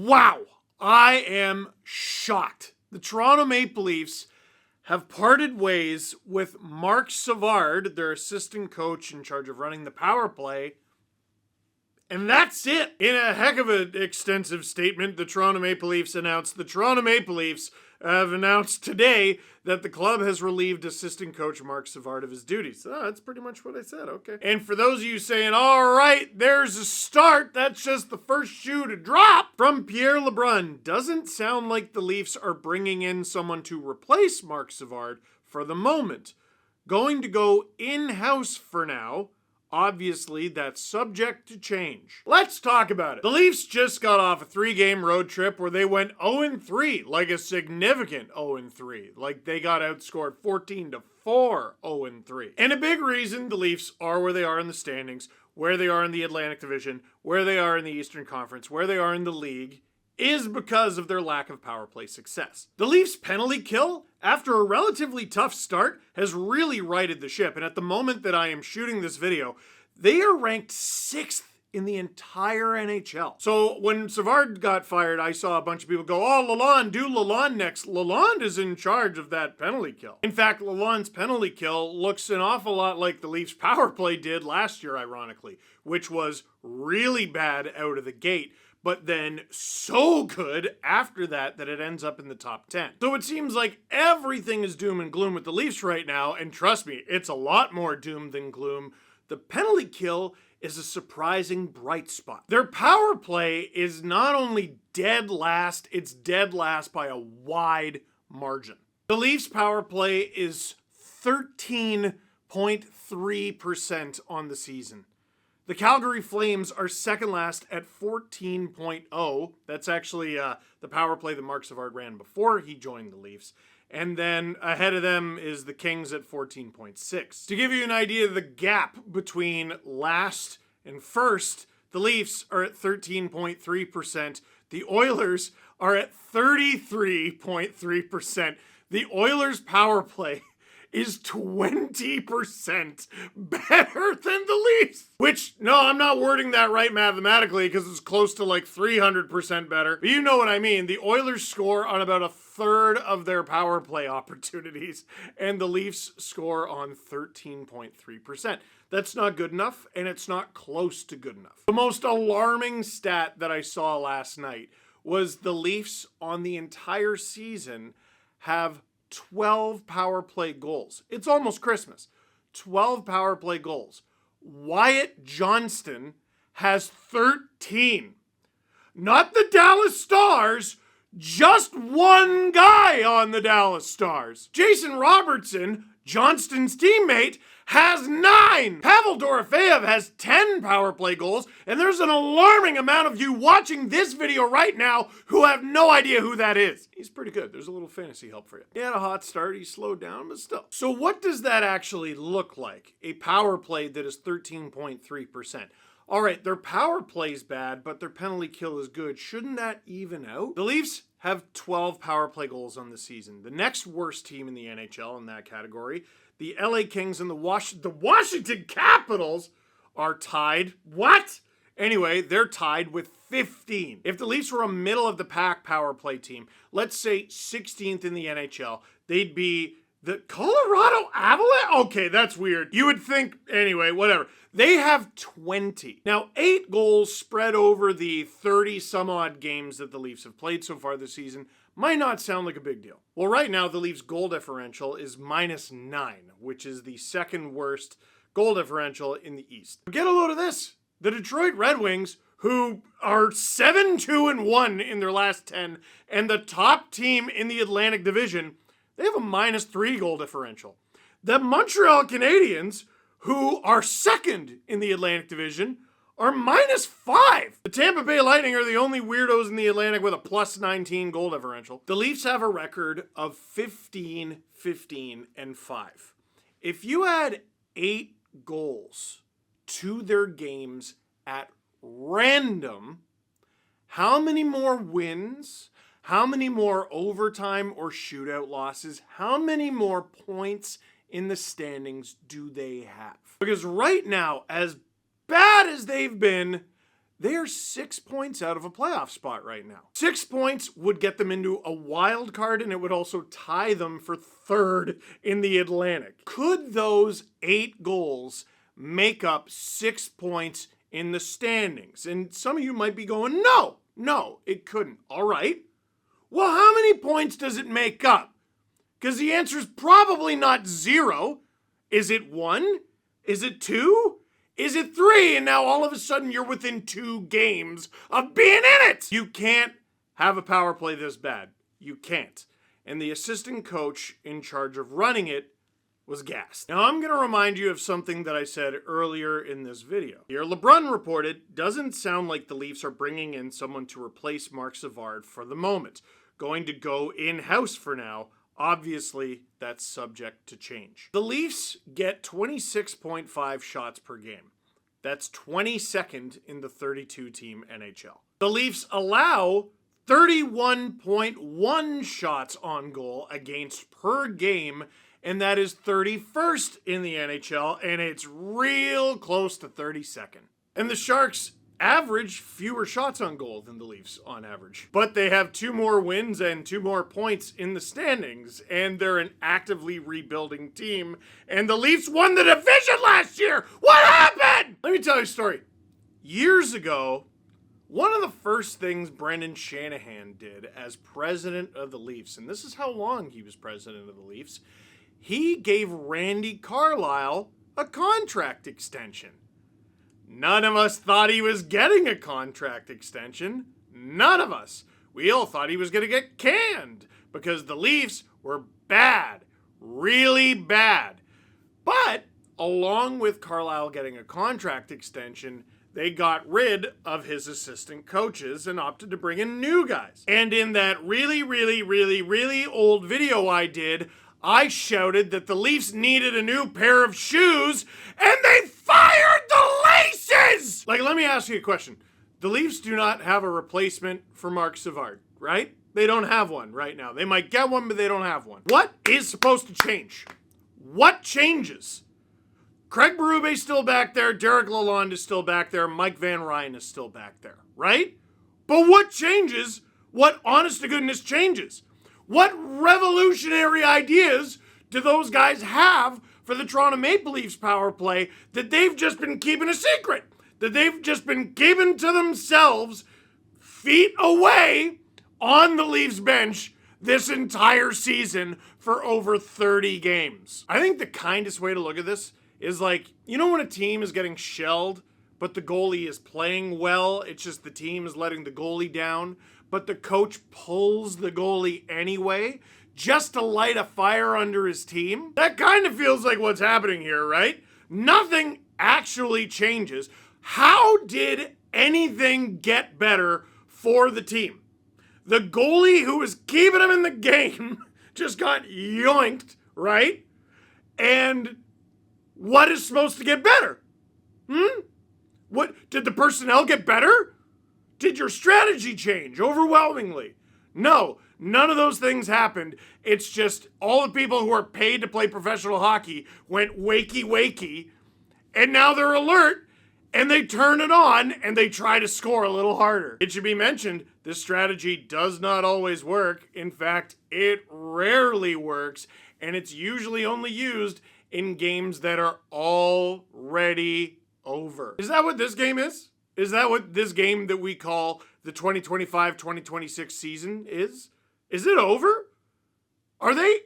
Wow, I am shocked. The Toronto Maple Leafs have parted ways with Marc Savard, their assistant coach in charge of running the power play. And that's it. In a heck of an extensive statement, the Toronto Maple Leafs announced have announced today that the club has relieved assistant coach Marc Savard of his duties. Oh, that's pretty much what I said, okay. And for those of you saying, all right, there's a start, that's just the first shoe to drop, from Pierre LeBrun, doesn't sound like the Leafs are bringing in someone to replace Marc Savard for the moment. Going to go in-house for now. Obviously, that's subject to change. Let's talk about it. The Leafs just got off a 3-game road trip where they went 0-3, like a significant 0-3. Like they got outscored 14-4, 0-3. And a big reason the Leafs are where they are in the standings, where they are in the Atlantic Division, where they are in the Eastern Conference, where they are in the league, is because of their lack of power play success. The Leafs' penalty kill, after a relatively tough start, has really righted the ship. And at the moment that I am shooting this video, they are ranked 6th in the entire NHL. So when Savard got fired, I saw a bunch of people go, oh, Lalonde, do Lalonde next. Lalonde is in charge of that penalty kill. In fact, Lalonde's penalty kill looks an awful lot like the Leafs' power play did last year, ironically, which was really bad out of the gate, but then so good after that that it ends up in the top 10. So it seems like everything is doom and gloom with the Leafs right now, and trust me, it's a lot more doom than gloom. The penalty kill is a surprising bright spot. Their power play is not only dead last, it's dead last by a wide margin. The Leafs' power play is 13.3% on the season. The Calgary Flames are second last at 14.0. That's actually the power play that Marc Savard ran before he joined the Leafs. And then ahead of them is the Kings at 14.6. To give you an idea of the gap between last and first, the Leafs are at 13.3%. The Oilers are at 33.3%. The Oilers' power play is 20% better than the Leafs. Which, no, I'm not wording that right mathematically because it's close to like 300% better. But you know what I mean. The Oilers score on about a third of their power play opportunities, and the Leafs score on 13.3%. That's not good enough, and it's not close to good enough. The most alarming stat that I saw last night was the Leafs on the entire season have 12 power play goals. It's almost Christmas. 12 power play goals. Wyatt Johnston has 13. Not the Dallas Stars, just one guy on the Dallas Stars. Jason Robertson, Johnston's teammate, has 9. Pavel Dorofeyev has 10 power play goals, and there's an alarming amount of you watching this video right now who have no idea who that is. He's pretty good. There's a little fantasy help for you. He had a hot start. He slowed down, but still. So what does that actually look like? A power play that is 13.3%. All right, their power play's bad, but their penalty kill is good. Shouldn't that even out? The Leafs have 12 power play goals on the season. The next worst team in the NHL in that category, the LA Kings and the Washington Capitals are tied. What? Anyway, they're tied with 15. If the Leafs were a middle of the pack power play team, let's say 16th in the NHL, they'd be the Colorado Avalanche? Okay, that's weird. You would think, anyway, whatever. They have 20. Now, 8 goals spread over the 30 some odd games that the Leafs have played so far this season might not sound like a big deal. Well, right now, the Leafs' goal differential is -9, which is the second worst goal differential in the East. But get a load of this. The Detroit Red Wings, who are 7-2-1 in their last 10, and the top team in the Atlantic Division, they have a -3 goal differential. The Montreal Canadiens, who are second in the Atlantic Division, are -5. The Tampa Bay Lightning are the only weirdos in the Atlantic with a +19 goal differential. The Leafs have a record of 15-15-5. If you add 8 goals to their games at random, how many more wins, how many more overtime or shootout losses, how many more points in the standings do they have? Because right now, as bad as they've been, They are 6 points out of a playoff spot right now. 6 points would get them into a wild card, and it would also tie them for third in the Atlantic. Could those 8 goals make up 6 points in the standings? And some of you might be going, no, it couldn't. All right. Well, how many points does it make up? Because the answer is probably not 0. Is it 1? Is it 2? Is it 3? And now all of a sudden you're within 2 games of being in it. You can't have a power play this bad. You can't. And the assistant coach in charge of running it was gassed. Now I'm going to remind you of something that I said earlier in this video. Here, LeBrun reported, doesn't sound like the Leafs are bringing in someone to replace Marc Savard for the moment. Going to go in-house for now. Obviously, that's subject to change. The Leafs get 26.5 shots per game. That's 22nd in the 32-team NHL. The Leafs allow 31.1 shots on goal against per game, and that is 31st in the NHL, and it's real close to 32nd. And the Sharks average fewer shots on goal than the Leafs on average. But they have 2 more wins and 2 more points in the standings, and they're an actively rebuilding team, and the Leafs won the division last year! What happened? Let me tell you a story. Years ago, one of the first things Brendan Shanahan did as president of the Leafs, and this is how long he was president of the Leafs, he gave Randy Carlyle a contract extension. None of us thought he was getting a contract extension. None of us. We all thought he was going to get canned because the Leafs were bad, really bad. But along with Carlyle getting a contract extension, they got rid of his assistant coaches and opted to bring in new guys. And in that really old video I did, I shouted that the Leafs needed a new pair of shoes, and they fired the laces! Like, let me ask you a question. The Leafs do not have a replacement for Marc Savard, right? They don't have one right now. They might get one, but they don't have one. What is supposed to change? What changes? Craig Berube's still back there. Derek Lalonde is still back there. Mike Van Ryn is still back there, right? But what changes? What honest to goodness changes? What revolutionary ideas do those guys have for the Toronto Maple Leafs power play that they've just been keeping a secret? That they've just been keeping to themselves, feet away on the Leafs bench this entire season for over 30 games. I think the kindest way to look at this is like, you know when a team is getting shelled, but the goalie is playing well, it's just the team is letting the goalie down, but the coach pulls the goalie anyway, just to light a fire under his team? That kind of feels like what's happening here, right? Nothing actually changes. How did anything get better for the team? The goalie who was keeping him in the game just got yoinked, right? And what is supposed to get better? What, did the personnel get better? Did your strategy change overwhelmingly? No, none of those things happened. It's just all the people who are paid to play professional hockey went wakey, and now they're alert, and they turn it on, and they try to score a little harder. It should be mentioned, this strategy does not always work. In fact, it rarely works, and it's usually only used in games that are already over. Is that what this game is? Is that what this game that we call the 2025-2026 season is? Is it over? Are they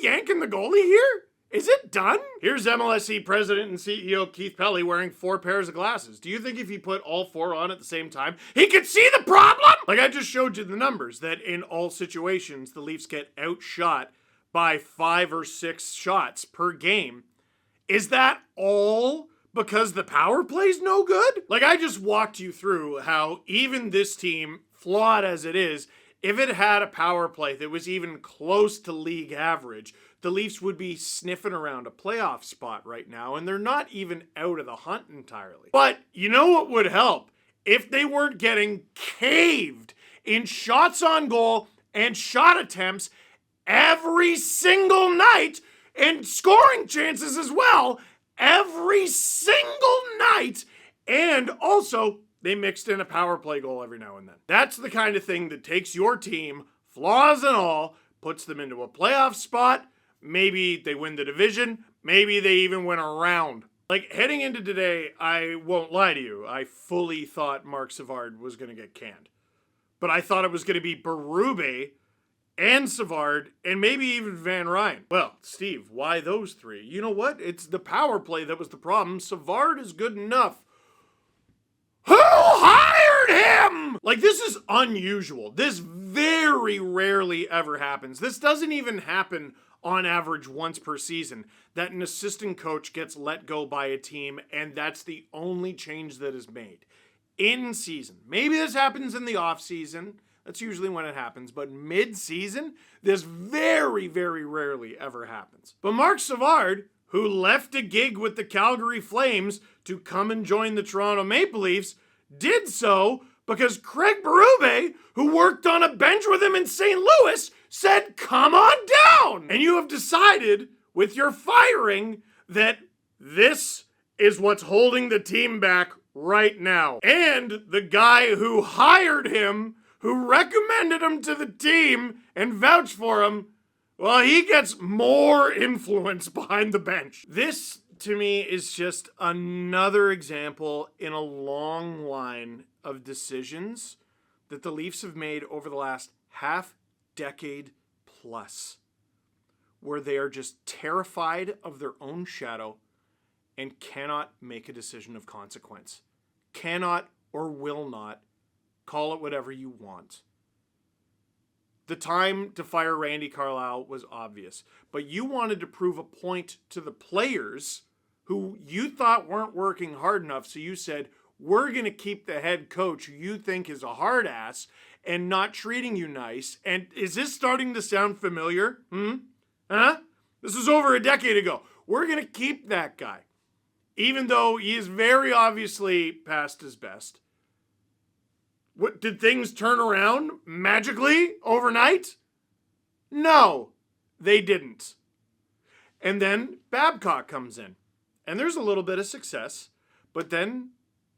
yanking the goalie here? Is it done? Here's MLSE President and CEO Keith Pelley wearing 4 pairs of glasses. Do you think if he put all 4 on at the same time, he could see the problem? Like I just showed you the numbers that in all situations, the Leafs get outshot by 5 or 6 shots per game. Is that all because the power play's no good? Like I just walked you through how even this team, flawed as it is, if it had a power play that was even close to league average, the Leafs would be sniffing around a playoff spot right now, and they're not even out of the hunt entirely. But you know what would help? If they weren't getting caved in shots on goal and shot attempts every single night, and scoring chances as well, every single night, and also they mixed in a power play goal every now and then. That's the kind of thing that takes your team, flaws and all, puts them into a playoff spot. Maybe they win the division. Maybe they even win a round. Like, heading into today, I won't lie to you, I fully thought Marc Savard was going to get canned. But I thought it was going to be Berube and Savard and maybe even Van Ryn. Well, Steve, why those three? You know what? It's the power play that was the problem. Savard is good enough. Who hired him? Like, this is unusual. This very rarely ever happens. This doesn't even happen on average once per season, that an assistant coach gets let go by a team, and that's the only change that is made in season. Maybe this happens in the off season. That's usually when it happens. But mid-season, this very, very rarely ever happens. But Marc Savard, who left a gig with the Calgary Flames to come and join the Toronto Maple Leafs, did so because Craig Berube, who worked on a bench with him in St. Louis, said, come on down. And you have decided with your firing that this is what's holding the team back right now. And the guy who hired him, who recommended him to the team and vouched for him, well, he gets more influence behind the bench. This, to me, is just another example in a long line of decisions that the Leafs have made over the last half-decade plus, where they are just terrified of their own shadow and cannot make a decision of consequence. Cannot or will not, call it whatever you want. The time to fire Randy Carlyle was obvious, but you wanted to prove a point to the players who you thought weren't working hard enough, so you said, we're going to keep the head coach who you think is a hard ass and not treating you nice. And is this starting to sound familiar? Huh? This was over a decade ago. We're going to keep that guy, even though he is very obviously past his best. What, did things turn around magically overnight? No, they didn't. And then Babcock comes in, and there's a little bit of success, but then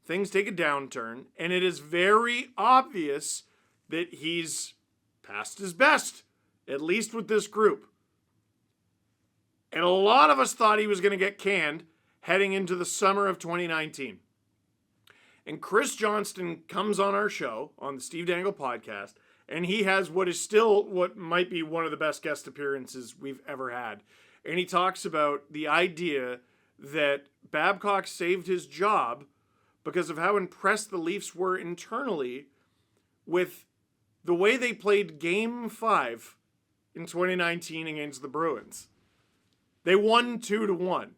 things take a downturn, and it is very obvious that he's past his best, at least with this group. And a lot of us thought he was going to get canned heading into the summer of 2019. And Chris Johnston comes on our show, on the Steve Dangle podcast, and he has what is still what might be one of the best guest appearances we've ever had. And he talks about the idea that Babcock saved his job because of how impressed the Leafs were internally with the way they played Game 5 in 2019 against the Bruins. They won 2-1.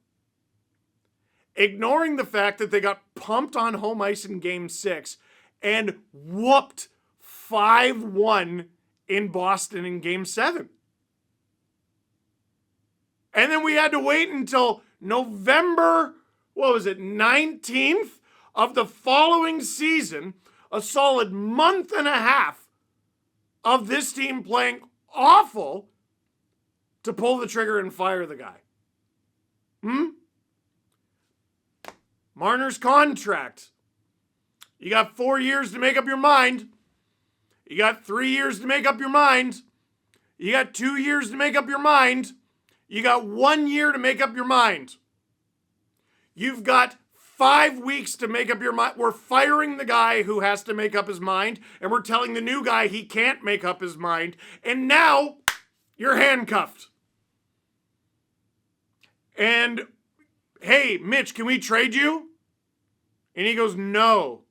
Ignoring the fact that they got pumped on home ice in Game 6 and whooped 5-1 in Boston in Game 7. And then we had to wait until November, 19th of the following season, a solid month and a half of this team playing awful, to pull the trigger and fire the guy. Marner's contract. You got 4 years to make up your mind. You got 3 years to make up your mind. You got 2 years to make up your mind. You got 1 year to make up your mind. You've got 5 weeks to make up your mind. We're firing the guy who has to make up his mind, and we're telling the new guy he can't make up his mind, and now you're handcuffed. And, hey, Mitch, can we trade you? And he goes, no.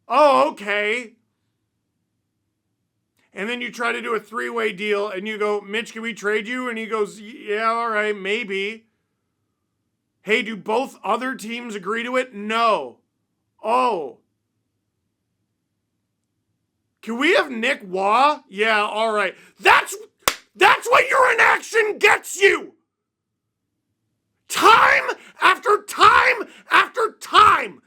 Oh, okay. And then you try to do a 3-way deal, and you go, Mitch, can we trade you? And he goes, yeah, all right, maybe. Hey, do both other teams agree to it? No. Oh. Can we have Nick Waugh? Yeah, all right. That's what your inaction gets you. Time after time after time,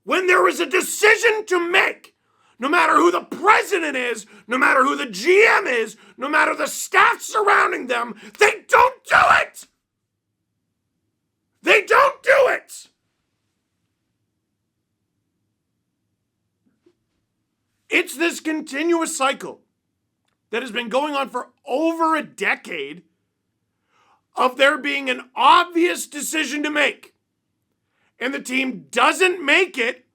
when there is a decision to make, no matter who the president is, no matter who the GM is, no matter the staff surrounding them, they don't do it. They don't do it. It's this continuous cycle that has been going on for over a decade of there being an obvious decision to make, and the team doesn't make it.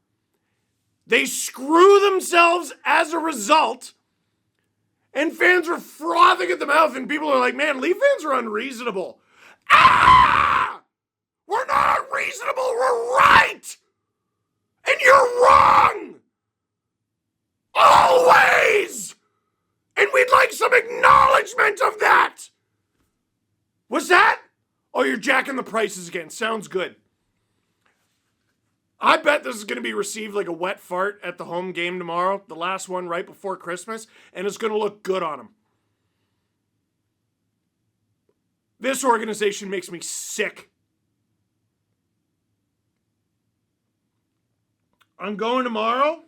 They screw themselves as a result, and fans are frothing at the mouth, and people are like, man, Leaf fans are unreasonable. Ah! We're not unreasonable, we're right! And you're wrong! Always! And we'd like some acknowledgement of that! What's that? Oh, you're jacking the prices again. Sounds good. I bet this is going to be received like a wet fart at the home game tomorrow, the last one right before Christmas, and it's going to look good on them. This organization makes me sick. I'm going tomorrow.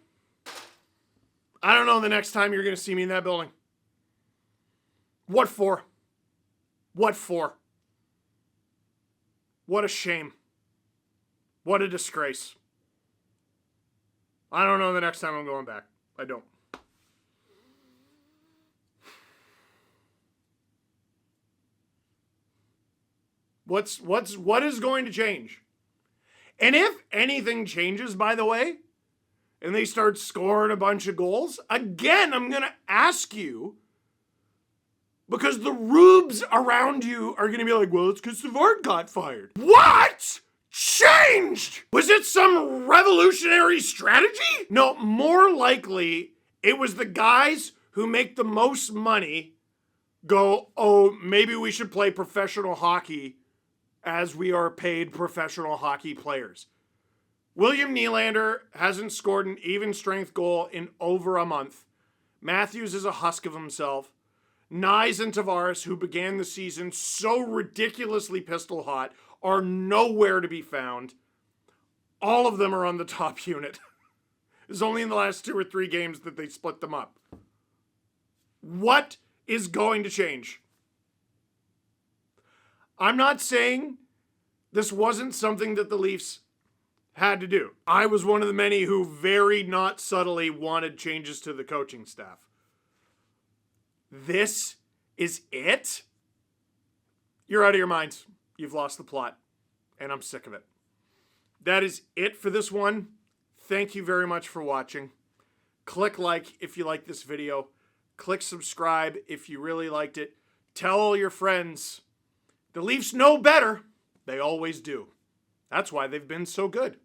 I don't know the next time you're going to see me in that building. What for? What for? What a shame. What a disgrace. I don't know the next time I'm going back. I don't. What is going to change? And if anything changes, by the way, and they start scoring a bunch of goals, again, I'm going to ask you, because the rubes around you are going to be like, well, it's because Savard got fired. What changed? Was it some revolutionary strategy? No, more likely it was the guys who make the most money go, oh, maybe we should play professional hockey as we are paid professional hockey players. William Nylander hasn't scored an even strength goal in over a month. Matthews is a husk of himself. Nyes and Tavares, who began the season so ridiculously pistol hot, are nowhere to be found. All of them are on the top unit. It's only in the last 2 or 3 games that they split them up. What is going to change? I'm not saying this wasn't something that the Leafs had to do. I was one of the many who very not subtly wanted changes to the coaching staff. This is it? You're out of your minds. You've lost the plot. And I'm sick of it. That is it for this one. Thank you very much for watching. Click like if you like this video. Click subscribe if you really liked it. Tell all your friends. The Leafs know better. They always do. That's why they've been so good.